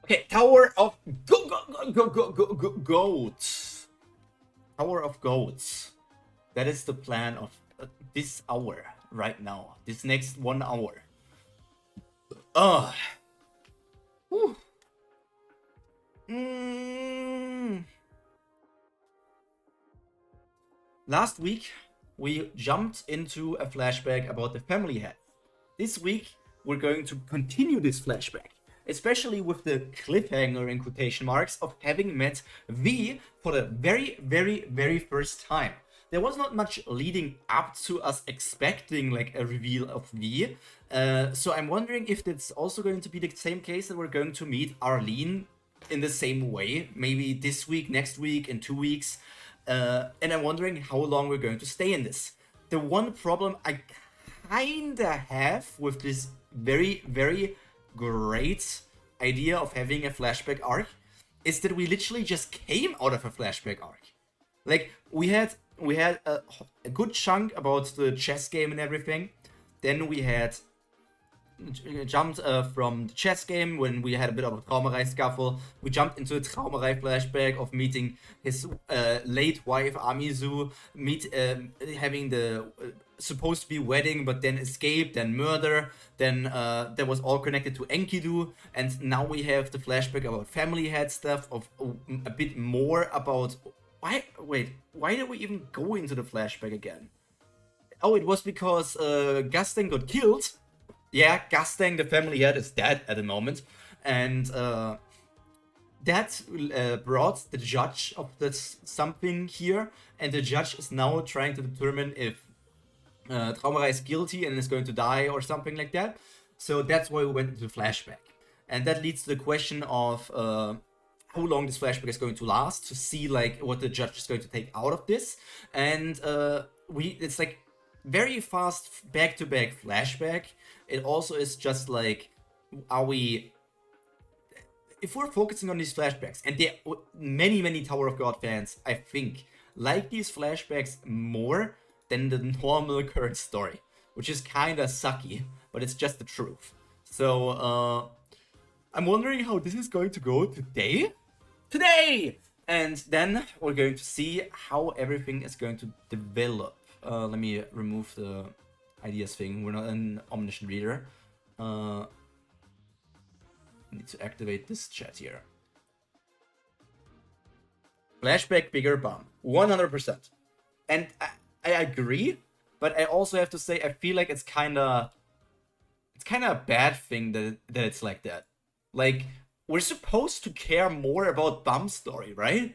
Okay, Tower of Goats. Tower of Goats. That is the plan of this hour right now. This next 1 hour. Ugh. Whew. Last week, we jumped into a flashback about the family head. This week, we're going to continue this flashback, especially with the cliffhanger in quotation marks of having met V for the very, very, very first time. There was not much leading up to us expecting like a reveal of V, so I'm wondering if it's also going to be the same case that we're going to meet Arlene in the same way, maybe this week, next week, in 2 weeks. And I'm wondering how long we're going to stay in this. The one problem I kinda have with this very, very great idea of having a flashback arc is that we literally just came out of a flashback arc. Like, we had a good chunk about the chess game and everything. Then we had jumped from the chess game when we had a bit of a Traumerei scuffle. We jumped into a Traumerei flashback of meeting his late wife Amizu, having the supposed to be wedding, but then escape, then murder, then that was all connected to Enkidu, and now we have the flashback about family head stuff, of a bit more about why did we even go into the flashback again? Oh, it was because Gustang got killed. Yeah, Gustang, the family head, is dead at the moment, and that brought the judge of this something here, and the judge is now trying to determine if Traumerei is guilty and is going to die or something like that. So that's why we went into flashback, and that leads to the question of how long this flashback is going to last, to see like what the judge is going to take out of this, and it's like very fast back-to-back flashback. It also is just like, if we're focusing on these flashbacks, and there many Tower of God fans, I think, like these flashbacks more than the normal current story, which is kind of sucky, but it's just the truth. So I'm wondering how this is going to go today, and then we're going to see how everything is going to develop. Let me remove the ideas thing. We're not an omniscient reader. I need to activate this chat here. Flashback bigger bum, 100%. And I agree, but I also have to say I feel like it's kind of a bad thing that it's like that. Like, we're supposed to care more about Bum's story, right?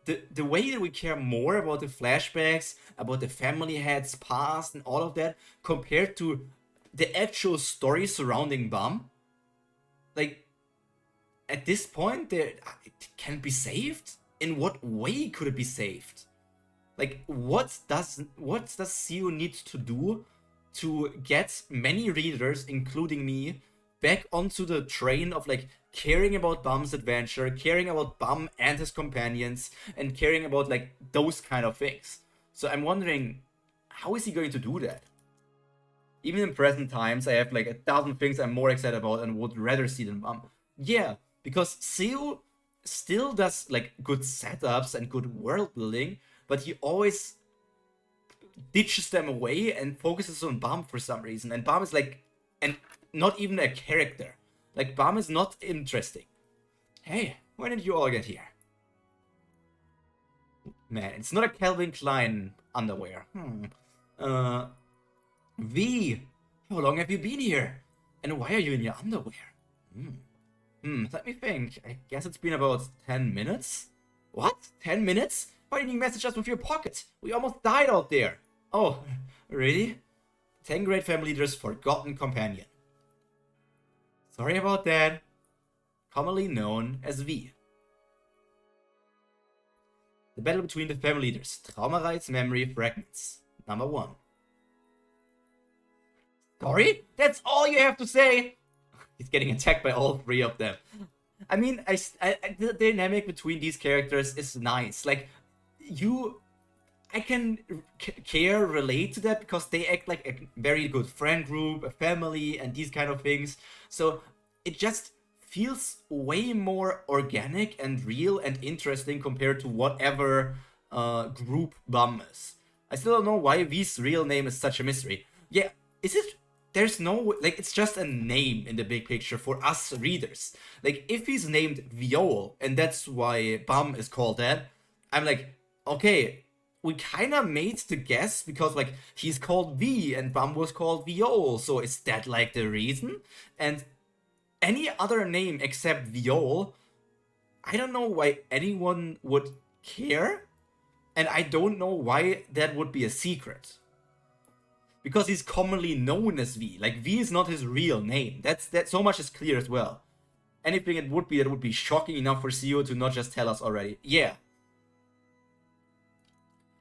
The way that we care more about the flashbacks, about the family head's past and all of that, compared to the actual story surrounding Bum, like, at this point, it can be saved? In what way could it be saved? Like, what does CEO need to do to get many readers, including me, back onto the train of like caring about Bum's adventure, caring about Bum and his companions, and caring about like those kind of things? So I'm wondering, how is he going to do that? Even in present times, I have like 1,000 things I'm more excited about and would rather see than Bum. Yeah, because Seo still does like good setups and good world building, but he always ditches them away and focuses on Bum for some reason. And Bum is like, and not even a character. Like, Bum is not interesting. Hey, when did you all get here? Man, it's not a Calvin Klein underwear. V, how long have you been here? And why are you in your underwear? Let me think. I guess it's been about 10 minutes? What? 10 minutes? Why didn't you message us with your pocket? We almost died out there. Oh, really? 10 great family leaders' forgotten companion. Sorry about that. Commonly known as V. The battle between the family leaders. Traumerei's memory fragments. Number 1. Sorry? That's all you have to say? He's getting attacked by all 3 of them. I mean, the dynamic between these characters is nice. Like, I can relate to that because they act like a very good friend group, a family, and these kind of things. So it just feels way more organic and real and interesting compared to whatever group Bum is. I still don't know why V's real name is such a mystery. Yeah, is it? There's no, like, it's just a name in the big picture for us readers. Like, if he's named Viol, and that's why Bum is called that, I'm like, okay, we kind of made the guess because, like, he's called V and Bum was called Viol, so is that, like, the reason? And any other name except Viol, I don't know why anyone would care, and I don't know why that would be a secret. Because he's commonly known as V. Like, V is not his real name. That so much is clear as well. Anything it would be that would be shocking enough for CEO to not just tell us already. Yeah.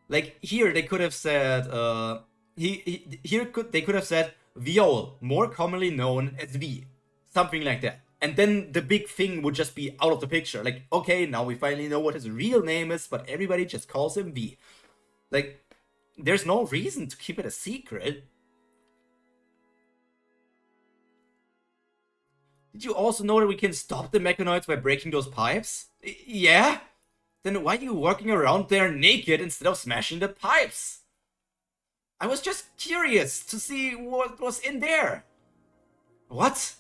Like, here they could have said, they could have said Viol, more commonly known as V. Something like that. And then the big thing would just be out of the picture. Like, okay, now we finally know what his real name is, but everybody just calls him V. Like, there's no reason to keep it a secret. Did you also know that we can stop the mechanoids by breaking those pipes? Yeah? Then why are you walking around there naked instead of smashing the pipes? I was just curious to see what was in there. What?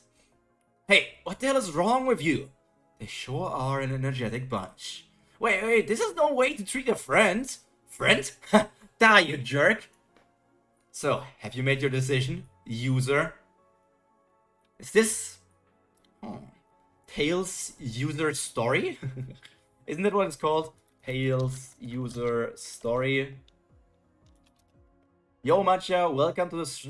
Hey, what the hell is wrong with you? They sure are an energetic bunch. Wait, this is no way to treat a friend. Friend? Die, you jerk! So, have you made your decision, user? Is this... Tails user story? Isn't that what it's called? Tails user story. Yo, Matcha, welcome to this...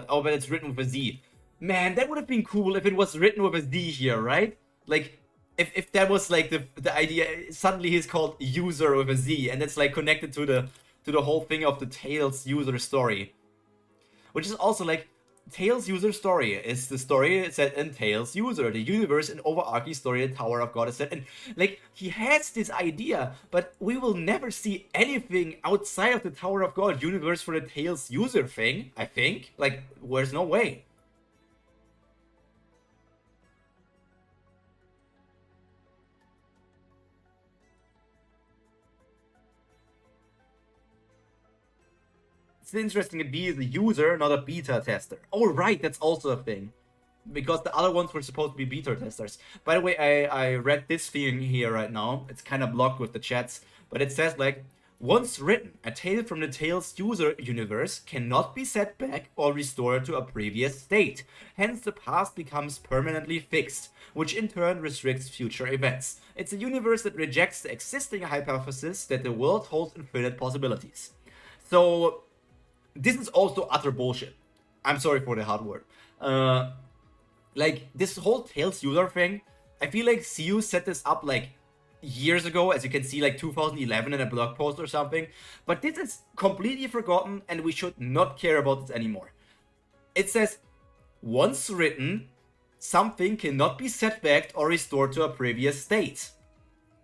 oh, but it's written with a Z. Man, that would have been cool if it was written with a Z here, right? Like, if that was like the idea, suddenly he's called user with a Z, and it's like connected to the whole thing of the Tails user story. Which is also like, Tails user story is the story set in Tails user, the universe and overarching story the Tower of God is set in. Like, he has this idea, but we will never see anything outside of the Tower of God universe for the Tails user thing, I think. Like, there's no way. It's interesting that B is a user, not a beta tester. Oh, right, that's also a thing. Because the other ones were supposed to be beta testers. By the way, I read this thing here right now. It's kind of blocked with the chats. But it says, like, once written, a tale from the Tails user universe cannot be set back or restored to a previous state. Hence, the past becomes permanently fixed, which in turn restricts future events. It's a universe that rejects the existing hypothesis that the world holds infinite possibilities. So... this is also utter bullshit. I'm sorry for the hard word. Like, this whole Tails user thing, I feel like CU set this up, like, years ago, as you can see, like, 2011 in a blog post or something. But this is completely forgotten, and we should not care about this anymore. It says, once written, something cannot be set back or restored to a previous state.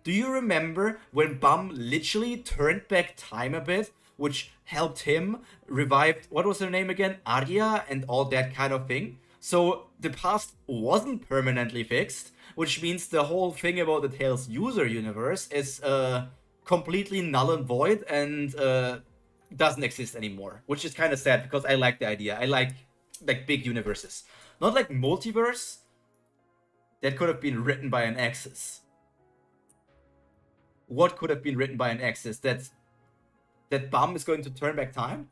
Do you remember when Bum literally turned back time a bit, which helped him revive, what was her name again? Arya and all that kind of thing. So the past wasn't permanently fixed, which means the whole thing about the Tails user universe is completely null and void and doesn't exist anymore. Which is kind of sad because I like the idea. I like big universes. Not like multiverse that could have been written by an Axis. What could have been written by an Axis that Bum is going to turn back time?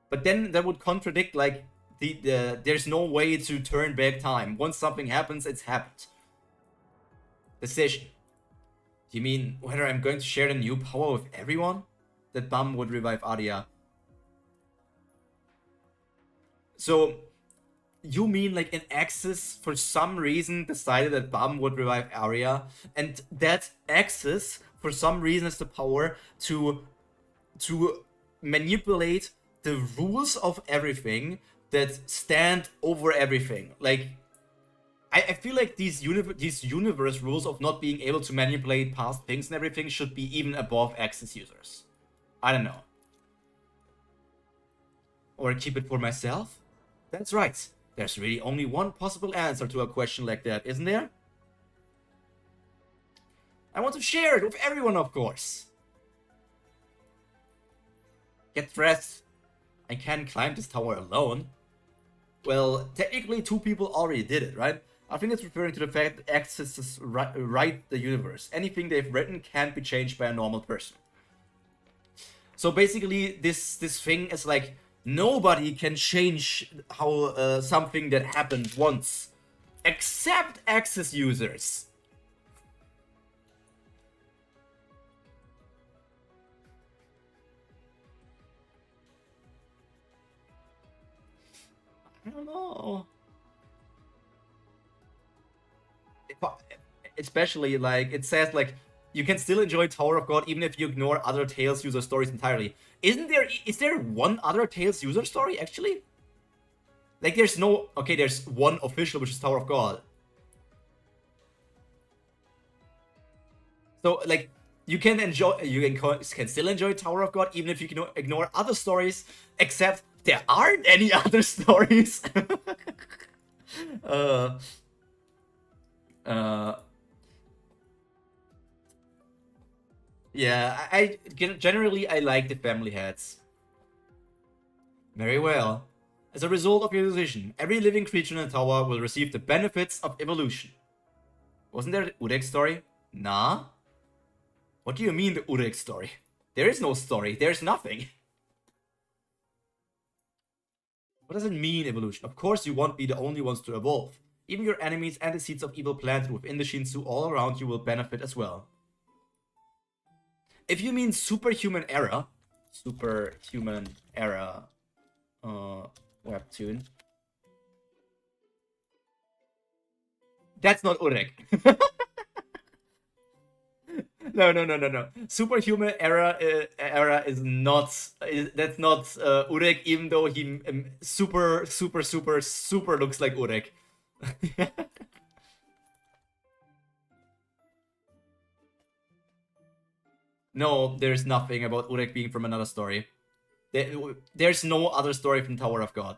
But then that would contradict, like, there's no way to turn back time. Once something happens, it's happened. Decision. Do you mean whether I'm going to share the new power with everyone? That Bum would revive Arya. So, you mean like an Axis for some reason decided that Bum would revive Arya, and that Axis for some reason has the power to manipulate the rules of everything that stand over everything. Like, I feel like these universe rules of not being able to manipulate past things and everything should be even above Axis users. I don't know. Or keep it for myself? That's right. There's really only one possible answer to a question like that, isn't there? I want to share it with everyone, of course. Get dressed. I can't climb this tower alone. Well, technically 2 people already did it, right? I think it's referring to the fact that accesses write the universe. Anything they've written can't be changed by a normal person. So basically, this thing is like, nobody can change how something that happened once, except access users. I don't know. Especially, like, it says, like, you can still enjoy Tower of God even if you ignore other Tales user stories entirely. Is there one other Tales user story, actually? Like, there's no... Okay, there's one official, which is Tower of God. So, like, you can still enjoy Tower of God even if you can ignore other stories, except there aren't any other stories. Yeah, I generally I like the family heads. Very well. As a result of your decision, every living creature in the tower will receive the benefits of evolution. Wasn't there the Urek story? Nah? What do you mean the Urek story? There is no story, there's nothing. What does it mean, evolution? Of course you won't be the only ones to evolve. Even your enemies and the seeds of evil planted within the Shinsu all around you will benefit as well. If you mean superhuman era Webtoon. That's not Urek. No. Superhuman era is not. That's not Urek, even though he super looks like Urek. No, there's nothing about Urek being from another story. There's no other story from Tower of God.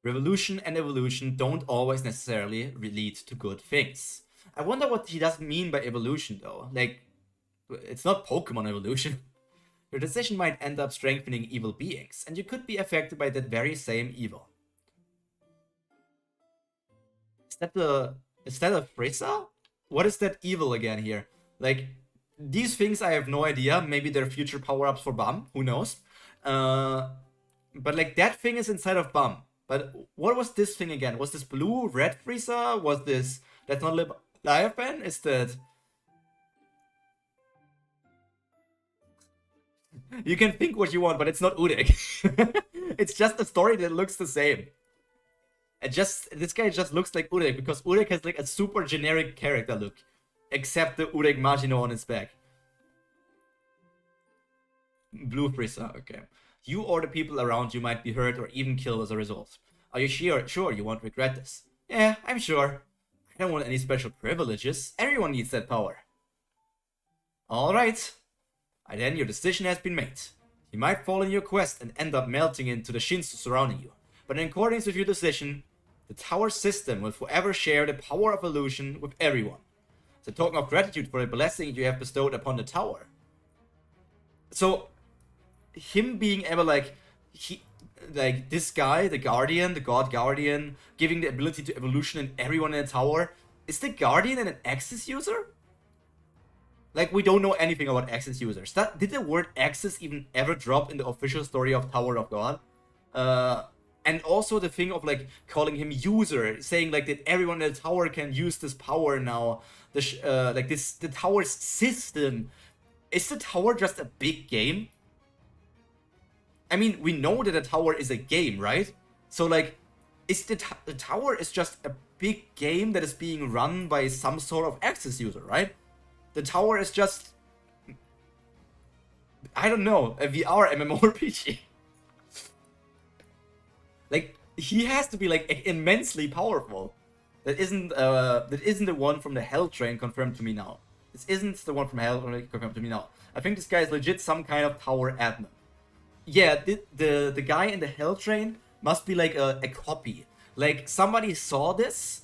Revolution and evolution don't always necessarily lead to good things. I wonder what he does mean by evolution, though. Like, it's not Pokemon evolution. Your decision might end up strengthening evil beings, and you could be affected by that very same evil. Is that a Frieza? What is that evil again here? Like, these things I have no idea. Maybe they're future power-ups for Bum. Who knows? But like, that thing is inside of Bum. But what was this thing again? Was this blue, red Frieza? Was this... That's not Life-Ban? Is that... You can think what you want, but it's not Urek. It's just a story that looks the same. This guy just looks like Urek, because Urek has like a super generic character look. Except the Urek Majino on his back. Blue Frieza, okay. You or the people around you might be hurt or even killed as a result. Are you sure you won't regret this? Yeah, I'm sure. I don't want any special privileges. Everyone needs that power. Alright. Then your decision has been made. You might fall in your quest and end up melting into the Shinsu surrounding you. But in accordance with your decision, the tower system will forever share the power of illusion with everyone. It's a token of gratitude for the blessing you have bestowed upon the tower. So, him being able, like, this guy, the Guardian, the God Guardian, giving the ability to evolution in everyone in the tower, is the Guardian an Access user? Like, we don't know anything about Access users. Did the word Access even ever drop in the official story of Tower of God? And also the thing of, like, calling him user, saying, like, that everyone in the tower can use this power now. The tower's system. Is the tower just a big game? I mean, we know that the tower is a game, right? So, like, the tower is just a big game that is being run by some sort of Access user, right? The tower is just... I don't know, a VR MMORPG. Like, he has to be, like, immensely powerful. That isn't the one from the Hell Train confirmed to me now. This isn't the one from Hell, confirmed to me now. I think this guy is legit some kind of tower admin. Yeah, the guy in the Hell train must be like a copy. Like, somebody saw this,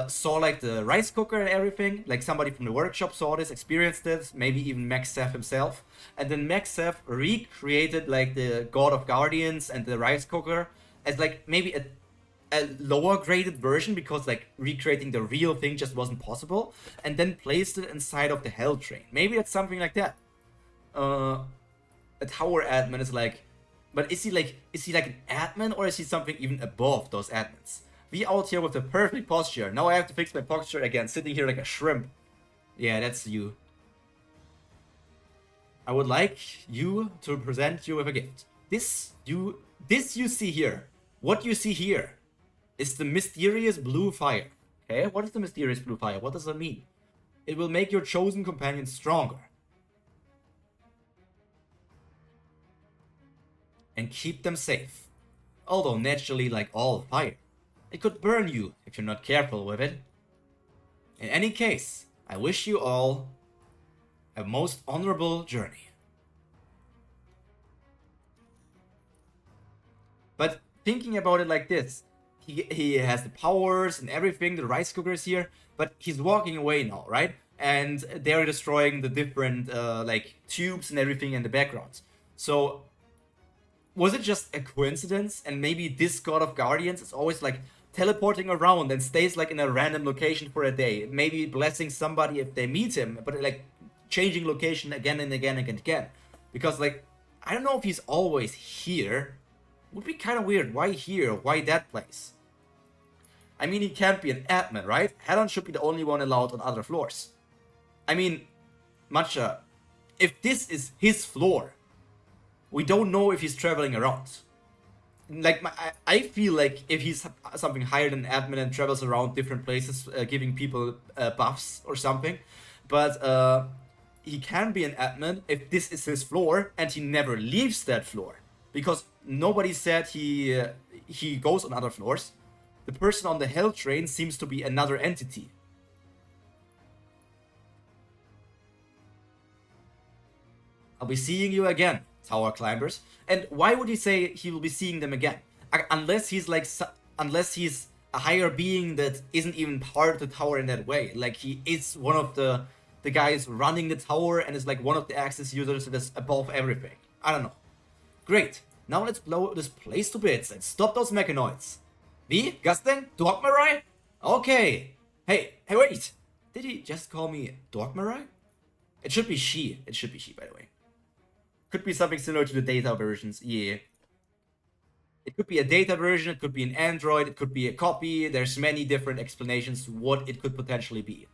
saw like the rice cooker and everything. Like, somebody from the workshop saw this, experienced this, maybe even Maxef himself. And then Maxef recreated like the God of Guardians and the rice cooker as like maybe a lower graded version, because like recreating the real thing just wasn't possible, and then placed it inside of the Hell train. Maybe it's something like that. A tower admin is like, but is he like an admin, or is he something even above those admins? We out here with the perfect posture. Now I have to fix my posture again, sitting here like a shrimp. Yeah, that's you. I would like you to present you with a gift. This you see here. What you see here is the mysterious blue fire. Okay, what is the mysterious blue fire? What does that mean? It will make your chosen companion stronger. And keep them safe. Although naturally, like all fire, it could burn you if you're not careful with it. In any case, I wish you all a most honorable journey. But thinking about it like this, he has the powers and everything, the rice cooker is here, but he's walking away now, right? And they're destroying the different like tubes and everything in the background. So was it just a coincidence? And maybe this God of Guardians is always like teleporting around and stays like in a random location for a day, maybe blessing somebody if they meet him, but like changing location again and again and again. Because like, I don't know if he's always here. Would be kind of weird. Why here? Why that place? I mean, he can't be an admin, right? Hedon should be the only one allowed on other floors. I mean, Matcha, if this is his floor, we don't know if he's traveling around. Like, I feel like if he's something higher than admin and travels around different places, giving people buffs or something. But he can be an admin if this is his floor and he never leaves that floor. Because nobody said he goes on other floors. The person on the Hell train seems to be another entity. I'll be seeing you again, tower climbers. And why would he say he will be seeing them again? Unless he's like, unless he's a higher being that isn't even part of the tower in that way. Like he is one of the guys running the tower and is like one of the access users that is above everything. I don't know. Great. Now let's blow this place to bits and stop those mechanoids. Wie? Gustin? Dorkmarai? Okay. Hey, wait. Did he just call me Dorkmarai? It should be she. It should be she, by the way. Could be something similar to the data versions. Yeah. It could be a data version. It could be an android. It could be a copy. There's many different explanations to what it could potentially be.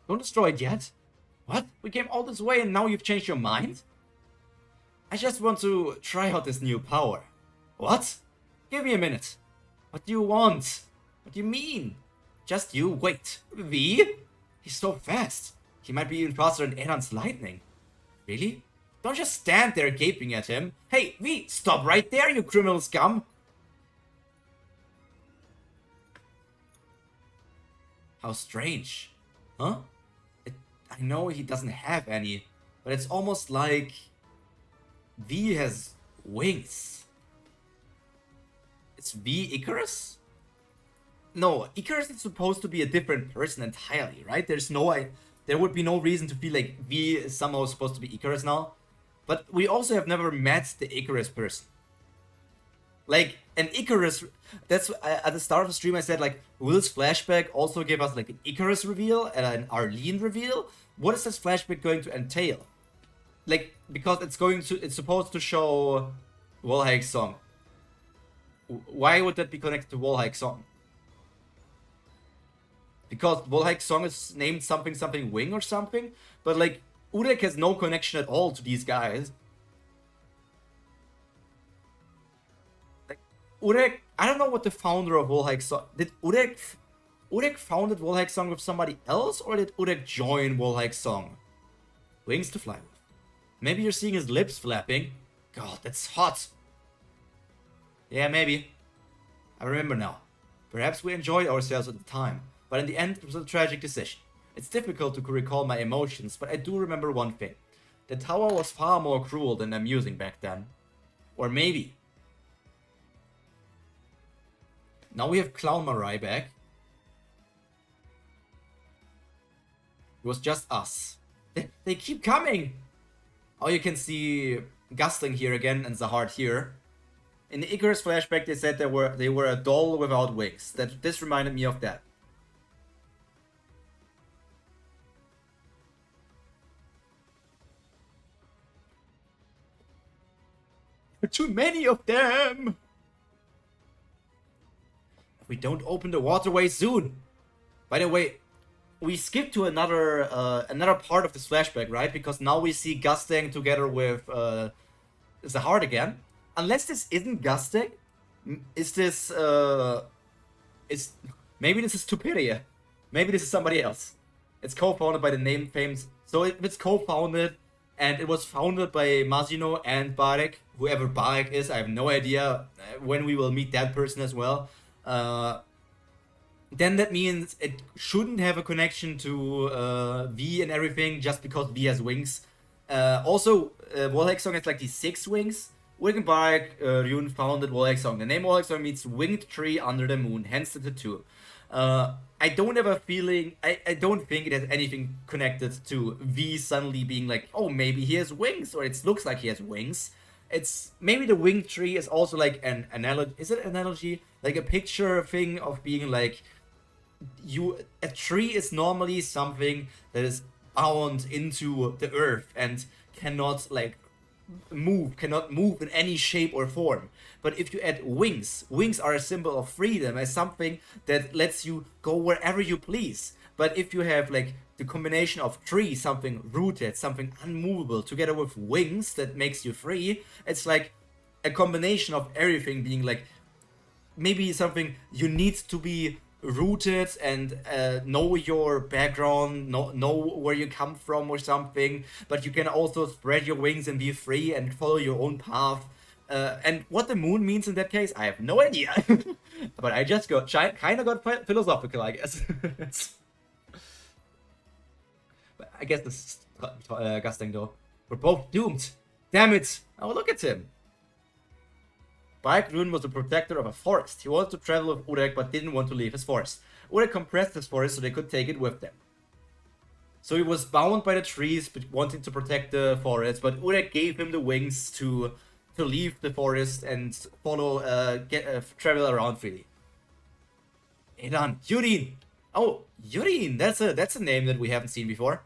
Don't destroy it yet. What? We came all this way and now you've changed your mind? I just want to try out this new power. What? Give me a minute. What do you want? What do you mean? Just you wait. V? He's so fast. He might be even faster than Eran's lightning. Really? Don't just stand there gaping at him. Hey, V, stop right there, you criminal scum. How strange. Huh? I know he doesn't have any, but it's almost like V has wings. It's V Icarus? No, Icarus is supposed to be a different person entirely, right? There would be no reason to feel like V is somehow supposed to be Icarus now. But we also have never met the Icarus person. Like, an Icarus, that's, at the start of the stream I said, like, will this flashback also give us, like, an Icarus reveal and an Arlene reveal? What is this flashback going to entail? Like, because it's supposed to show Wallhake's song. Why would that be connected to Wallhake's song? Because Wallhake's song is named something wing or something? But, like, Urek has no connection at all to these guys. Urek, I don't know what the founder of Wallhake's song... Did Urek founded Wallhake's song with somebody else? Or did Urek join Wallhake's song? Wings to fly with. Maybe you're seeing his lips flapping. God, that's hot. Yeah, maybe. I remember now. Perhaps we enjoyed ourselves at the time. but in the end, it was a tragic decision. It's difficult to recall my emotions, but I do remember one thing. The tower was far more cruel than amusing back then. Or maybe. Now we have Clown Marai back. It was just us. They keep coming! Oh, you can see Gusting here again and Zahard here. In the Icarus flashback, they said they were a doll without wings. This reminded me of that. There are too many of them! If we don't open the waterway soon. By the way, we skipped to another part of this flashback, right? Because now we see Gusting together with Zahard again. Unless this isn't Gusting, is this maybe this is Tuperia. Maybe this is somebody else. It's co-founded by the name Fames. So if it's co-founded and it was founded by Mazino and Barek, whoever Barek is, I have no idea when we will meet that person as well. Then that means it shouldn't have a connection to V and everything just because V has wings. Also, Wolhexong has like these 6 wings. Wickenbark, Ryun founded Wolhexong. The name Wolhexong means winged tree under the moon, hence the tattoo. I don't have a feeling, I don't think it has anything connected to V suddenly being like, oh, maybe he has wings, or it looks like he has wings. It's, maybe the winged tree is also like an analogy, is it an analogy? Like a picture thing of being like, a tree is normally something that is bound into the earth and cannot move in any shape or form. But if you add wings are a symbol of freedom, as something that lets you go wherever you please. But if you have like the combination of tree, something rooted, something unmovable, together with wings that makes you free, it's like a combination of everything being like, maybe something you need to be rooted and know your background, know where you come from or something, but you can also spread your wings and be free and follow your own path. And what the moon means in that case, I have no idea. But I just kind of got philosophical, I guess. But I guess this is Gusting though. We're both doomed. Damn it! Oh, look at him. Rune was the protector of a forest. He wanted to travel with Urek but didn't want to leave his forest. Urek compressed his forest so they could take it with them. So he was bound by the trees but wanting to protect the forest, but Urek gave him the wings to leave the forest and follow, travel around freely. Edan, Yurin! Oh, Yurin! That's a name that we haven't seen before.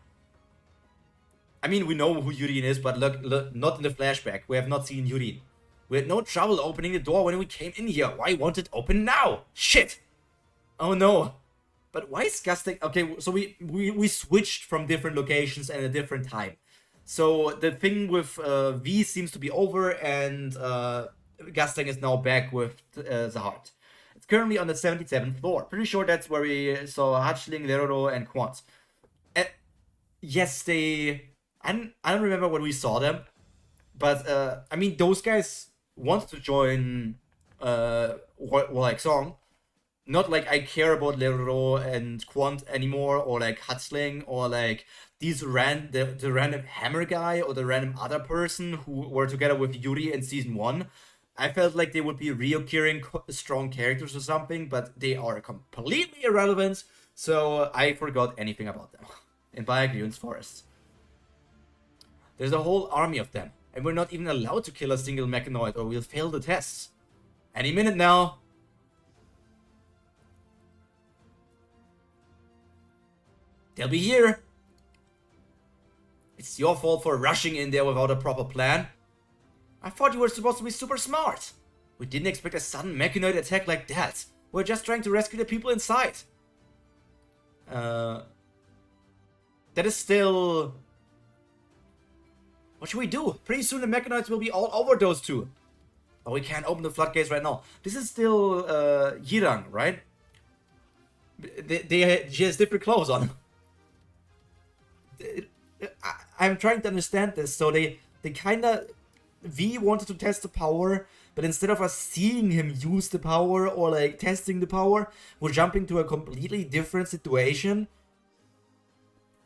I mean, we know who Yurin is, but look, not in the flashback. We have not seen Yurin. We had no trouble opening the door when we came in here. Why won't it open now? Shit! Oh no. But why is Gusting... Okay, so we switched from different locations at a different time. So the thing with V seems to be over, and Gusting is now back with Zahard. It's currently on the 77th floor. Pretty sure that's where we saw Hatchling, Leroro, and Quant. Yes, I don't remember when we saw them. But, I mean, those guys want to join Wolhexong. Not like I care about Leroro and Quant anymore, or like Hatzling, or like these the random hammer guy, or the random other person who were together with Yuri in season 1. I felt like they would be reoccurring strong characters or something, but they are completely irrelevant, so I forgot anything about them in Bayagryun's forest. There's a whole army of them. And we're not even allowed to kill a single mechanoid or we'll fail the tests. Any minute now. They'll be here. It's your fault for rushing in there without a proper plan. I thought you were supposed to be super smart. We didn't expect a sudden mechanoid attack like that. We're just trying to rescue the people inside. That is still... What should we do? Pretty soon the mechanoids will be all over those two. Oh, we can't open the floodgates right now. This is still Yirang, right? She has different clothes on. I'm trying to understand this. So they kind of... V wanted to test the power But instead of us seeing him use the power or like testing the power, we're jumping to a completely different situation.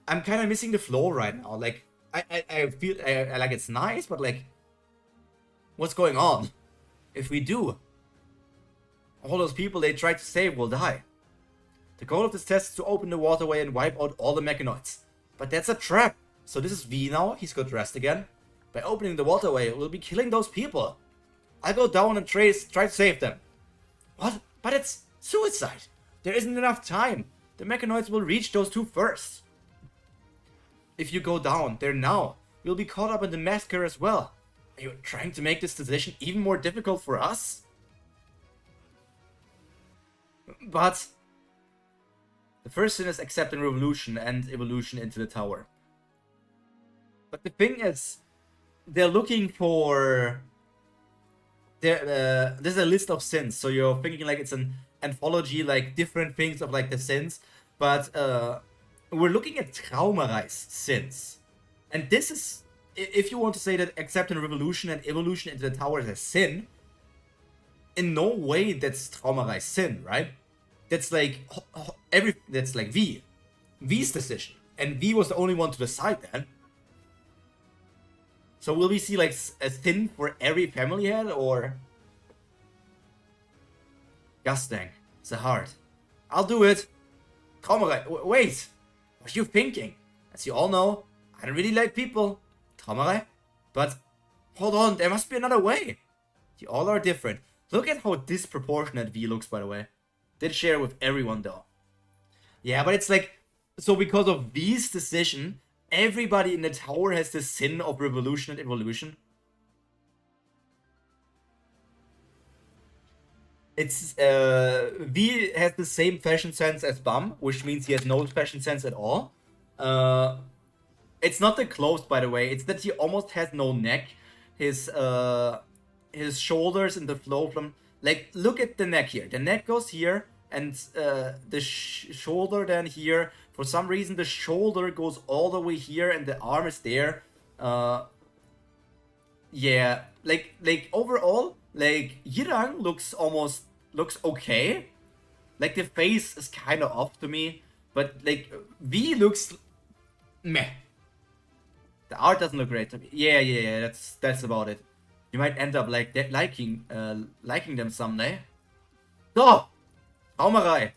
I'm kind of missing the flow right now. Like, I feel I like it's nice, but like, what's going on? If we do, all those people they tried to save will die. The goal of this test is to open the waterway and wipe out all the mechanoids. But that's a trap. So this is V now. He's got rest again. By opening the waterway, we'll be killing those people. I'll go down and try to save them. What? But it's suicide. There isn't enough time. The mechanoids will reach those two first. If you go down there now, you'll be caught up in the massacre as well. Are you trying to make this decision even more difficult for us? But the first sin is accepting revolution and evolution into the tower. But the thing is, they're looking for... there's a list of sins, so you're thinking like it's an anthology, like different things of like the sins. But we're looking at Traumarei's sins. And this is, if you want to say that accepting revolution and evolution into the tower is a sin, in no way that's Traumarei's sin, right? That's like that's like V's decision, and V was the only one to decide that. So will we see like a sin for every family head, or Gustang, the heart? I'll do it. Traumarei, wait, what are you thinking? As you all know, I don't really like people, Traumarei. But hold on, there must be another way. You all are different. Look at how disproportionate V looks, by the way. Did share with everyone though. Yeah, but it's like, so because of V's decision, everybody in the tower has the sin of revolution and evolution. It's V has the same fashion sense as Bum, which means he has no fashion sense at all. It's not the clothes, by the way. It's that he almost has no neck. His shoulders and the flow from, like, look at the neck here. The neck goes here, and the shoulder then here. For some reason, the shoulder goes all the way here, and the arm is there. Yeah, like overall, like Yirang looks okay. Like the face is kind of off to me, but like V looks meh. The art doesn't look great to me. Yeah. That's about it. You might end up like liking them someday. So, Traumarei.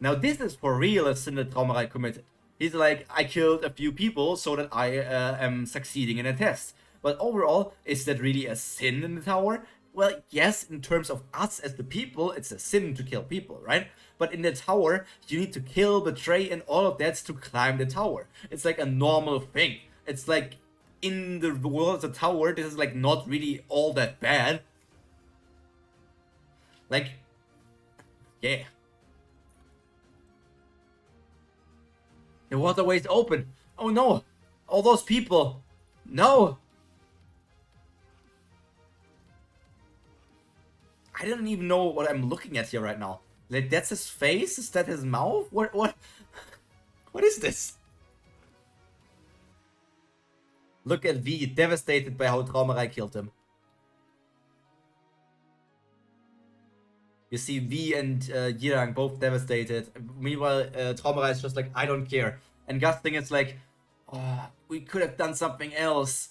Now this is for real a sin that Traumarei committed. He's like, I killed a few people so that I am succeeding in a test. But overall, is that really a sin in the tower? Well, yes, in terms of us as the people, it's a sin to kill people, right? But in the tower, you need to kill, betray, and all of that to climb the tower. It's like a normal thing. It's like, in the world of the tower, this is like not really all that bad. Like, yeah. The waterway's open. Oh no! All those people! No! I don't even know what I'm looking at here right now. Like, that's his face? Is that his mouth? What is this? Look at V, devastated by how Traumarei killed him. You see V and Yirang both devastated. Meanwhile, Traumarei is just like, I don't care. And Gusting is like, oh, we could have done something else.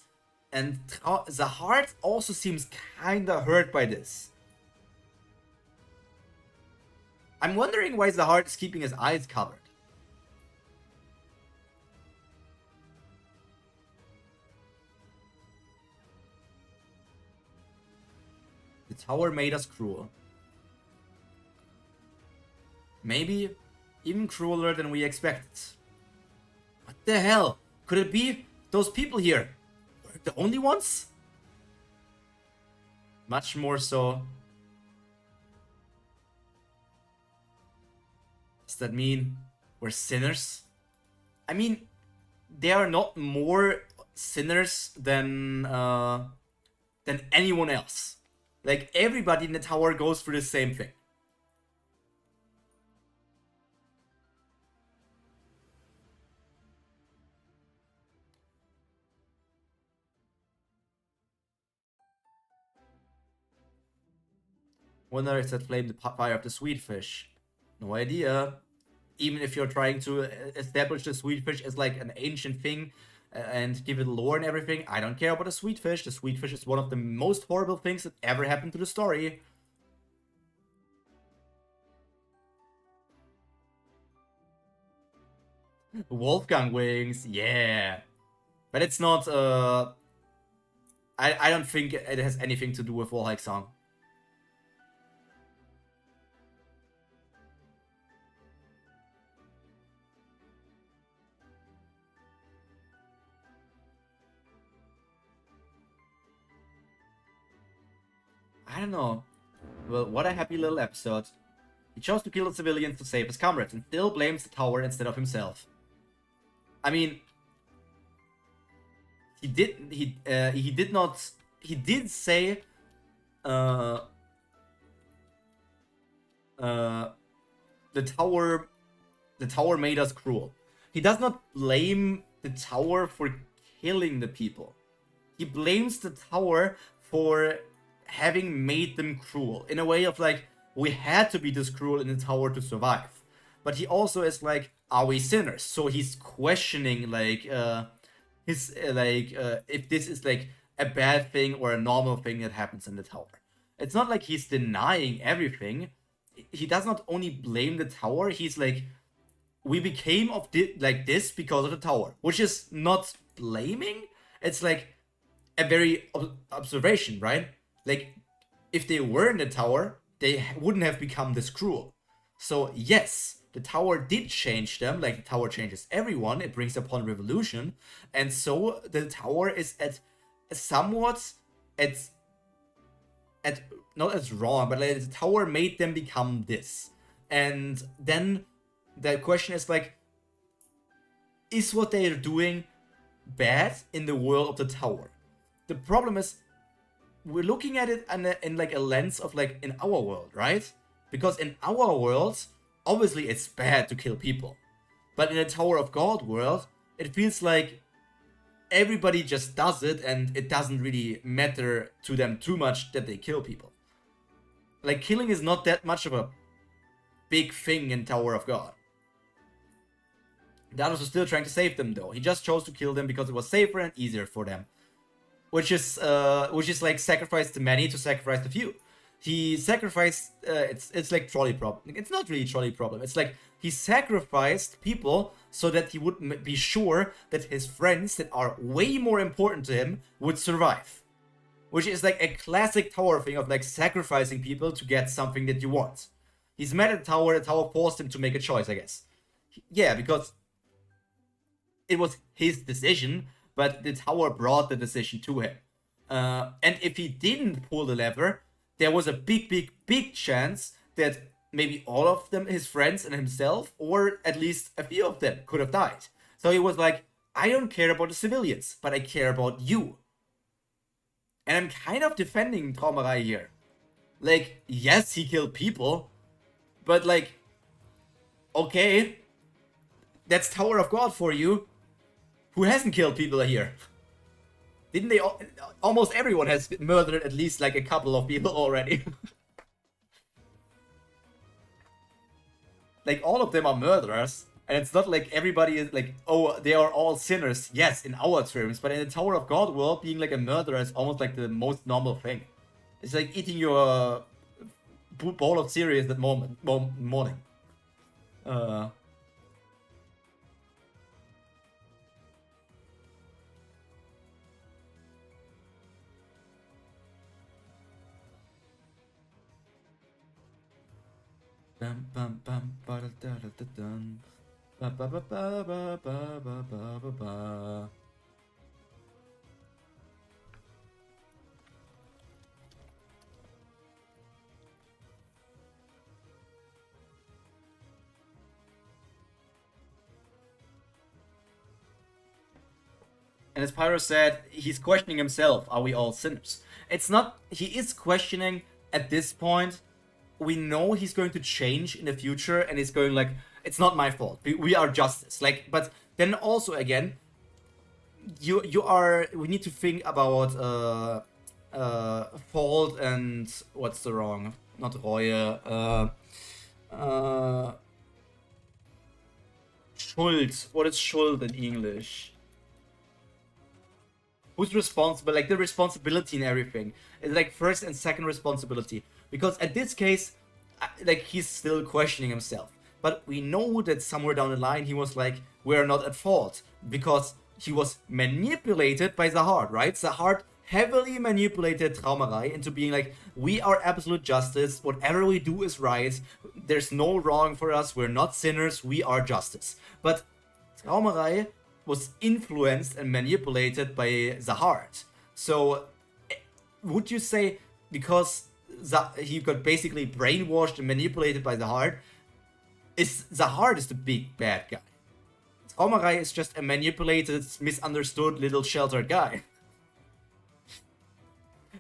And the heart also seems kinda hurt by this. I'm wondering why the heart is keeping his eyes covered. The tower made us cruel. Maybe even crueler than we expected. What the hell? Could it be those people here were the only ones? Much more so. Does that mean we're sinners? I mean, they are not more sinners than anyone else. Like, everybody in the tower goes through the same thing. Wonder is that flame the fire of the sweet fish? No idea. Even if you're trying to establish the sweet fish as like an ancient thing and give it lore and everything, I don't care about the sweet fish. The sweet fish is one of the most horrible things that ever happened to the story. Wolfgang wings, yeah. But it's not, I don't think it has anything to do with Wallhike song. I don't know. Well, what a happy little episode. He chose to kill the civilians to save his comrades and still blames the tower instead of himself. I mean, he did say the tower made us cruel. He does not blame the tower for killing the people. He blames the tower for having made them cruel, in a way of like, we had to be this cruel in the tower to survive. But he also is like, are we sinners? So he's questioning like if this is like a bad thing or a normal thing that happens in the tower. It's not like he's denying everything. He does not only blame the tower, he's like, we became like this because of the tower, which is not blaming. It's like a very observation, right? Like, if they were in the tower, they wouldn't have become this cruel. So yes, the tower did change them, like the tower changes everyone, it brings upon revolution, and so the tower is at not as wrong, but like the tower made them become this. And then the question is like, is what they are doing bad in the world of the tower? The problem is, we're looking at it in like a lens of like in our world, right? Because in our world, obviously it's bad to kill people. But in a Tower of God world, it feels like everybody just does it and it doesn't really matter to them too much that they kill people. Like, killing is not that much of a big thing in Tower of God. Dados was still trying to save them though. He just chose to kill them because it was safer and easier for them. Which is like sacrifice the many to sacrifice the few. He sacrificed, it's like trolley problem. It's not really trolley problem. It's like he sacrificed people so that he would be sure that his friends that are way more important to him would survive. Which is like a classic tower thing of like sacrificing people to get something that you want. He's mad at the tower forced him to make a choice, I guess. Yeah, because it was his decision, but the tower brought the decision to him. And if he didn't pull the lever, there was a big chance that maybe all of them, his friends and himself, or at least a few of them, could have died. So he was like, I don't care about the civilians, but I care about you. And I'm kind of defending Traumerei here. Like, yes, he killed people, but like, okay, that's Tower of God for you. Who hasn't killed people here? Didn't they almost everyone has murdered at least like a couple of people already. Like, all of them are murderers. And it's not like everybody is like, oh, they are all sinners. Yes, in our terms. But in the Tower of God world, being like a murderer is almost like the most normal thing. It's like eating your bowl of cereal that morning. Bum bum bum ba da da da da dun. Ba ba ba ba ba ba ba ba ba ba. And as Pyro said, he's questioning himself, are we all sinners? It's not, he is questioning at this point. We know he's going to change in the future and he's going like, it's not my fault, we are justice. Like, but then also again, we need to think about fault and what's the wrong, not Reue, Schuld. What is Schuld in English? Who's responsible? Like the responsibility and everything. It's like first and second responsibility. Because at this case, like he's still questioning himself. But we know that somewhere down the line he was like, we're not at fault. Because he was manipulated by Zahard, right? Zahard heavily manipulated Traumerei into being like, we are absolute justice, whatever we do is right, there's no wrong for us, we're not sinners, we are justice. But Traumerei was influenced and manipulated by Zahard. So, would you say because he got basically brainwashed and manipulated by Zahard, Zahard is the big bad guy? Traumerei is just a manipulated, misunderstood little sheltered guy.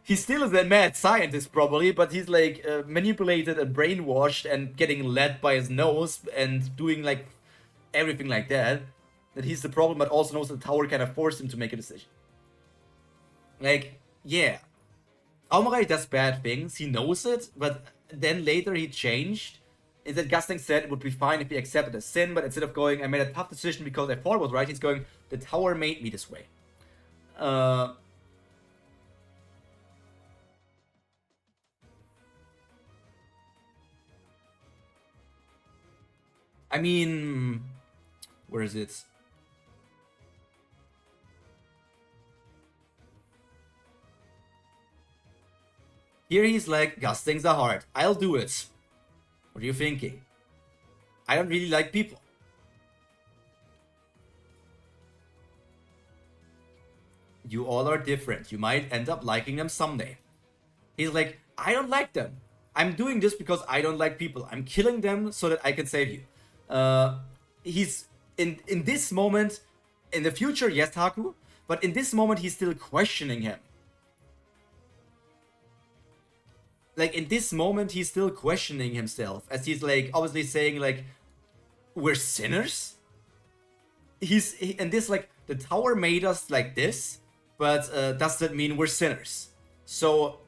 He still is a mad scientist probably, but he's like manipulated and brainwashed and getting led by his nose and doing like everything like that. That he's the problem, but also knows that the tower kind of forced him to make a decision. Like, yeah. Traumerei does bad things, he knows it, but then later he changed. Instead, Gusting said it would be fine if he accepted a sin, but instead of going, I made a tough decision because I thought it was right, he's going, the tower made me this way. I mean, where is it? Here he's like, Gustings are hard. I'll do it. What are you thinking? I don't really like people. You all are different. You might end up liking them someday. He's like, I don't like them. I'm doing this because I don't like people. I'm killing them so that I can save you. He's in this moment, in the future, yes, Haku, but in this moment, he's still questioning him. Like, in this moment, he's still questioning himself, as he's, like, obviously saying, like, we're sinners? And this, like, the tower made us like this, but does that mean we're sinners? So,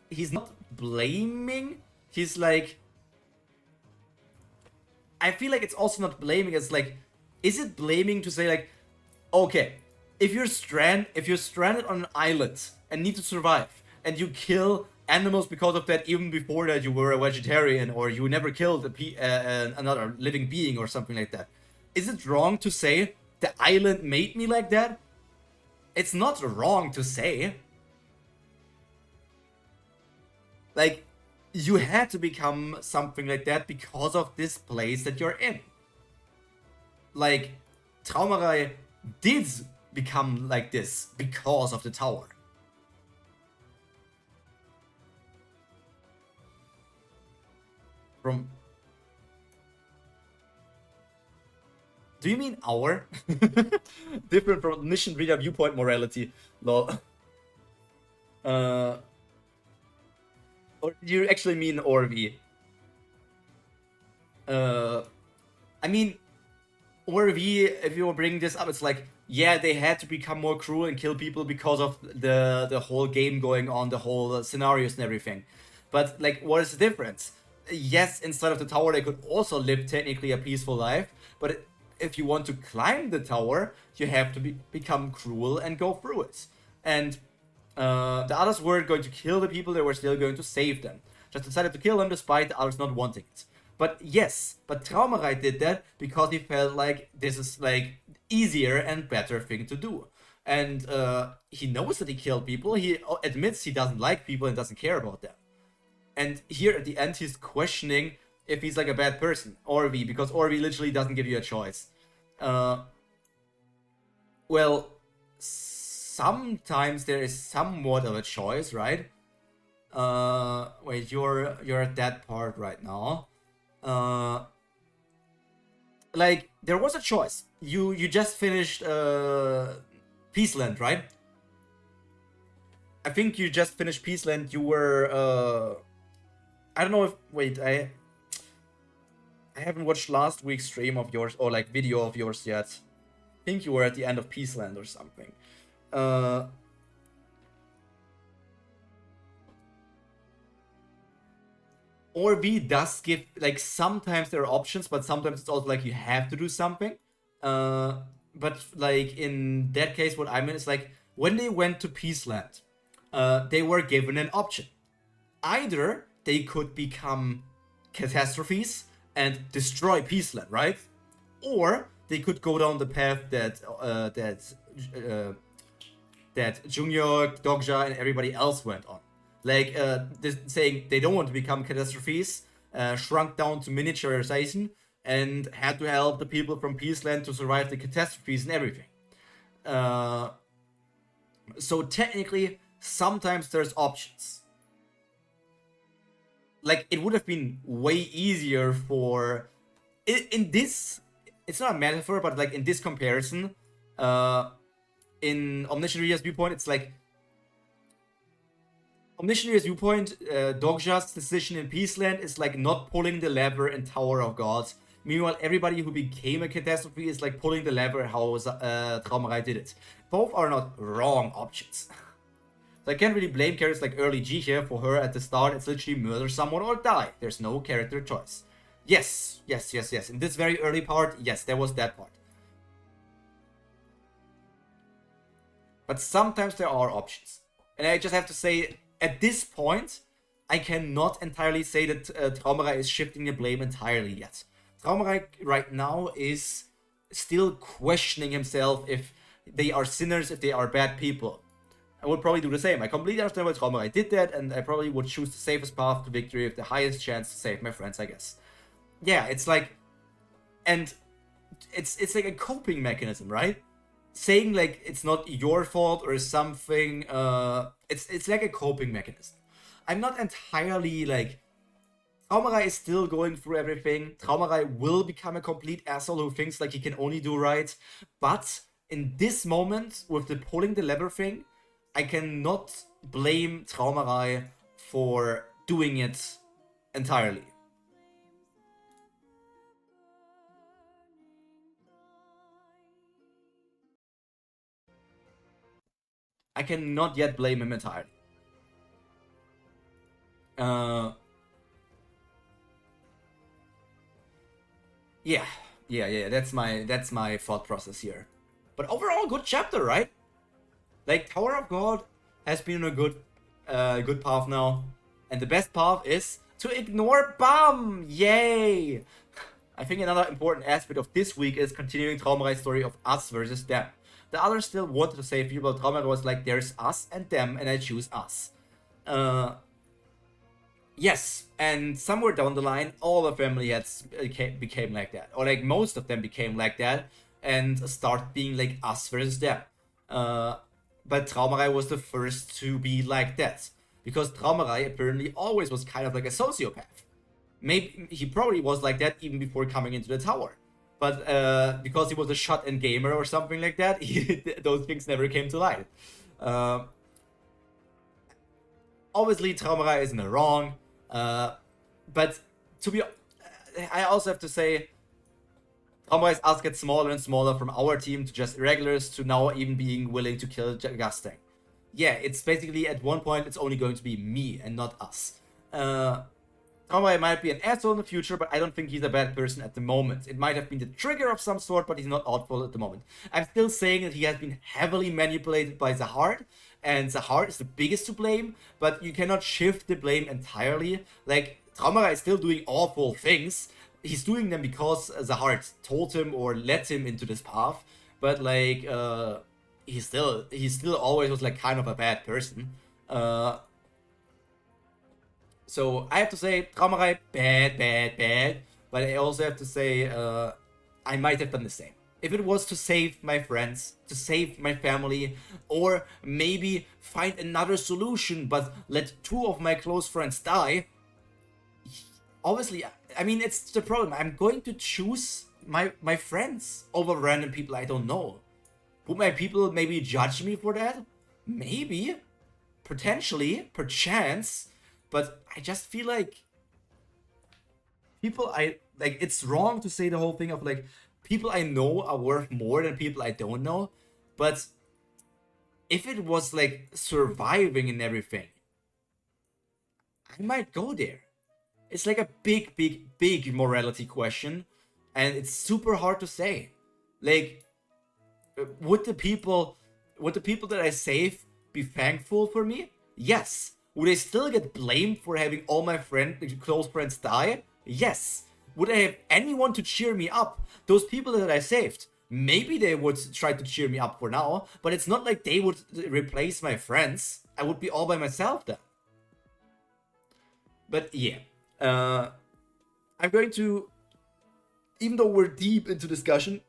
he's not blaming, he's, like... I feel like it's also not blaming, it's like, is it blaming to say, like, okay, if you're stranded on an island and need to survive, and you kill animals because of that, even before that you were a vegetarian or you never killed another living being or something like that, is it wrong to say the island made me like that? It's not wrong to say. Like, you had to become something like that because of this place that you're in. Like, Traumerei did become like this because of the tower. From... Do you mean our? Different from mission reader viewpoint morality. Lol. Or do you actually mean ORV? I mean, ORV, if you were bringing this up, it's like, yeah, they had to become more cruel and kill people because of the whole game going on, the whole scenarios and everything. But, like, what is the difference? Yes, inside of the tower they could also live technically a peaceful life, but if you want to climb the tower, you have to become cruel and go through it. And the others weren't going to kill the people, they were still going to save them. Just decided to kill them despite the others not wanting it. But yes, but Traumerei did that because he felt like this is like easier and better thing to do. And he knows that he killed people, he admits he doesn't like people and doesn't care about them. And here at the end he's questioning if he's like a bad person, Orvi, because Orvi literally doesn't give you a choice. Well, sometimes there is somewhat of a choice, right? Wait, you're at that part right now. Like, there was a choice. You just finished Peaceland, right? I think you just finished Peaceland. You were I don't know if... Wait, I haven't watched last week's stream of yours, or like video of yours yet. I think you were at the end of Peaceland or something. Or B does give, like, sometimes there are options, but sometimes it's also like you have to do something. But like in that case, what I mean is like when they went to Peaceland, they were given an option. Either they could become catastrophes and destroy Peaceland, right? Or they could go down the path that Junior, Dogja, and everybody else went on. Like, saying they don't want to become catastrophes, shrunk down to miniaturization, and had to help the people from Peaceland to survive the catastrophes and everything. So technically, sometimes there's options. Like, it would have been way easier for... In this... It's not a metaphor, but like in this comparison, in Omniscient Ria's viewpoint, it's like... Omniscient Ria's viewpoint, Dogja's decision in Peaceland is like not pulling the lever in Tower of Gods. Meanwhile, everybody who became a catastrophe is like pulling the lever how Traumerei did it. Both are not wrong options. So I can't really blame characters like Early G here. For her at the start, it's literally murder someone or die. There's no character choice. Yes. In this very early part, yes, there was that part. But sometimes there are options. And I just have to say, at this point, I cannot entirely say that Traumerei is shifting the blame entirely yet. Traumerei right now is still questioning himself if they are sinners, if they are bad people. I would probably do the same. I completely understand why Traumerei did that, and I probably would choose the safest path to victory with the highest chance to save my friends, I guess. Yeah, it's like... And it's like a coping mechanism, right? Saying like it's not your fault or something, it's like a coping mechanism. I'm not entirely like... Traumerei is still going through everything. Traumerei will become a complete asshole who thinks like he can only do right. But in this moment, with the pulling the lever thing, I cannot blame Traumerei for doing it entirely. I cannot yet blame him entirely. Yeah. That's my thought process here. But overall, good chapter, right? Like, Tower of God has been a good path now. And the best path is to ignore BAM! Yay! I think another important aspect of this week is continuing Traumerei's story of us versus them. The others still wanted to save people, but Traumerei was like, there's us and them, and I choose us. Yes, and somewhere down the line, all the family heads became like that. Or like most of them became like that, and start being like us versus them. But Traumerei was the first to be like that. Because Traumerei apparently always was kind of like a sociopath. Maybe he probably was like that even before coming into the tower. But because he was a shut-in gamer or something like that, those things never came to light. Obviously, Traumerei is in the wrong. But to be... I also have to say, Traumerei's ass gets smaller and smaller from our team to just regulars to now even being willing to kill Gastang. Yeah, it's basically at one point it's only going to be me and not us. Traumerei might be an asshole in the future, but I don't think he's a bad person at the moment. It might have been the trigger of some sort, but he's not awful at the moment. I'm still saying that he has been heavily manipulated by Zahard, and Zahard is the biggest to blame, but you cannot shift the blame entirely. Like, Traumerei is still doing awful things. He's doing them because Zahard told him or led him into this path, but like, he still always was like kind of a bad person. So I have to say, Traumerei, bad. But I also have to say, I might have done the same. If it was to save my friends, to save my family, or maybe find another solution, but let 2 of my close friends die, obviously, I mean, it's the problem. I'm going to choose my friends over random people I don't know. Would my people maybe judge me for that? Maybe. Potentially. Perchance. But I just feel like people it's wrong to say the whole thing of like, people I know are worth more than people I don't know. But if it was like surviving and everything, I might go there. It's like a big morality question, and it's super hard to say. Like, would the people that I save be thankful for me? Yes. Would I still get blamed for having all my close friends die? Yes. Would I have anyone to cheer me up? Those people that I saved, maybe they would try to cheer me up for now, but it's not like they would replace my friends. I would be all by myself then. But yeah, I'm going to, even though we're deep into discussion,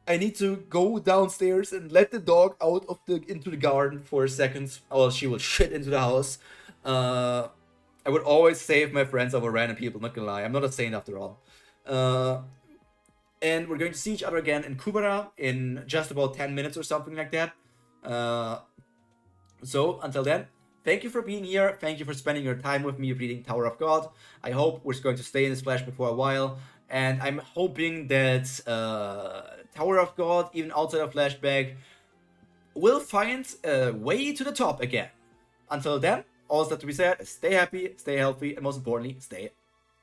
I need to go downstairs and let the dog out of into the garden for a second, or else she will shit into the house. I would always save my friends over random people, not gonna lie. I'm not a saint after all. And we're going to see each other again in Kubara in just about 10 minutes or something like that. So until then, thank you for being here. Thank you for spending your time with me reading Tower of God. I hope we're going to stay in this flashback for a while. And I'm hoping that Tower of God, even outside of flashback, will find a way to the top again. Until then, all that to be said is stay happy, stay healthy, and most importantly, stay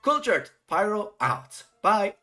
cultured. Pyro out. Bye.